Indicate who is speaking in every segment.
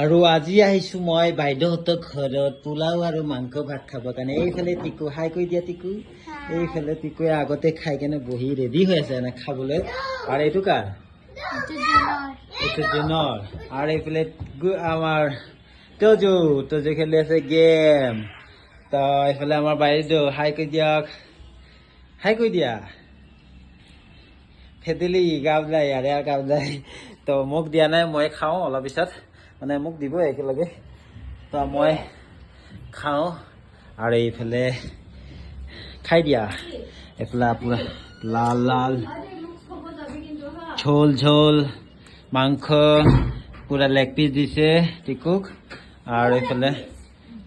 Speaker 1: আৰু আজি আহিছো মই বাইদেউহঁতৰ ঘৰত পোলাও আৰু মাংস ভাত খাবৰ কাৰণে। এইফালে টিকু হাই কৈ দিয়া টিকু। এইফালে টিকুৱে আগতে খাই কেনে বহি ৰেডি হৈ আছে এনে খাবলৈ। আৰু এইটো কাৰ? এইটো জুনৰ। আৰু এইফালে আমাৰ তজু খেলি আছে গেম। তো এইফালে আমাৰ বাইদেউ হাই কৈ দিয়ক। হাই কৈ দিয়া। ফেদিলি গাব যায় আৰে আৰু গাব যায়। তো মোক দিয়া নাই, মই খাওঁ অলপ পিছত, মানে মোক দিব একেলগে। তো মই খাওঁ আৰু এইফালে খাই দিয়া। এইফালে পুৰা লাল লাল ঝোল ঝোল মাংস পুৰা লেগ পিচ দিছে টিকুক। আৰু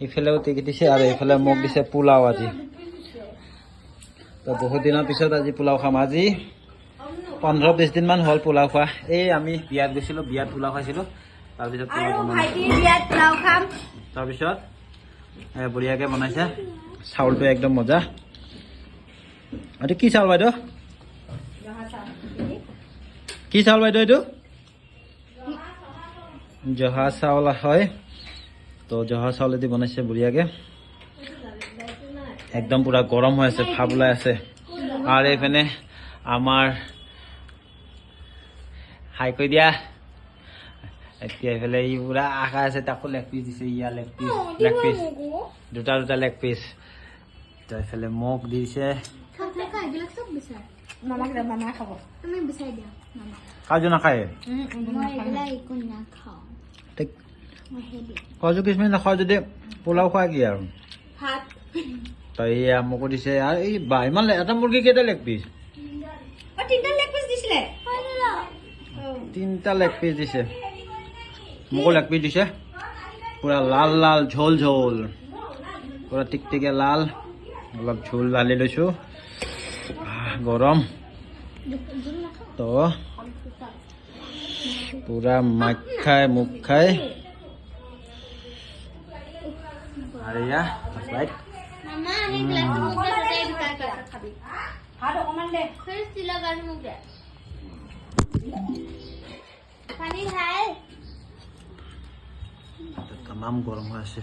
Speaker 1: ইফালেও টিকি দিছে আৰু এইফালে মোক দিছে পোলাও আজি। তো বহুত দিনৰ পিছত আজি পোলাও খাম। আজি 15-20 দিন মান হ'ল পোলাও খোৱা। এই আমি বিয়াত গৈছিলোঁ, বিয়াত পোলাও খাইছিলোঁ। তাৰপিছত তাৰপিছত বঢ়িয়াকৈ বনাইছে। চাউলটো একদম মজা। এইটো কি চাউল বাইদেউ? কি চাউল বাইদেউ এইটো? জহা চাউল হয়। তো জহা চাউলেদি বনাইছে বঢ়িয়াকৈ। একদম পুৰা গৰম হৈ আছে, ভাপ ওলাই আছে। আৰু এইপিনে আমাৰ হাই কৈ দিয়া। এতিয়া এইফালে ই পুৰা আশা আছে, তাকো লেগ পিচ দিছে। ইয়াৰ লেগ পিচ দুটা লেগ পিচ। তো এইফালে মোক দিছে। কাজু নাখায়? কাজু কিচমিচ নাখাওঁ যদি পোলাও খোৱা কি আৰু। তো এয়া মোকো দিছে। আৰু এই বা ইমান এটা মুৰ্গী কেইটা লেগ পিচ? 3টা লেগ পিচ দিছে। মোকো লেগ পিচ দিছে। পুৰা লাল লাল ঝোল ঝোল, পুৰা টিকটিকে লাল। অলপ ঝোল ঢালি লৈছোঁ, গৰম। তো পুৰা মাক খাই মুখ খাই। আৰু এয়া ৰাইট তামাম গৰম হৈ আছে।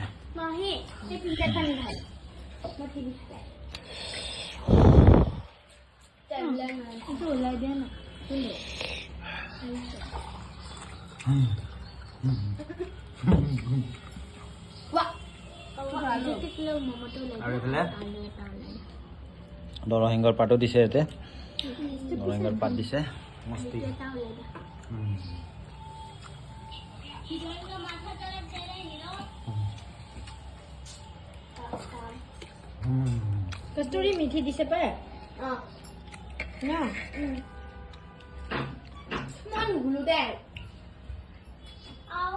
Speaker 1: আৰু এইফালে নৰসিংহৰ পাতো দিছে। ইয়াতে নৰসিংহৰ পাত দিছে মস্তি।
Speaker 2: कस्तूरी मीठी दिसे पे ना मन गुलु दे आओ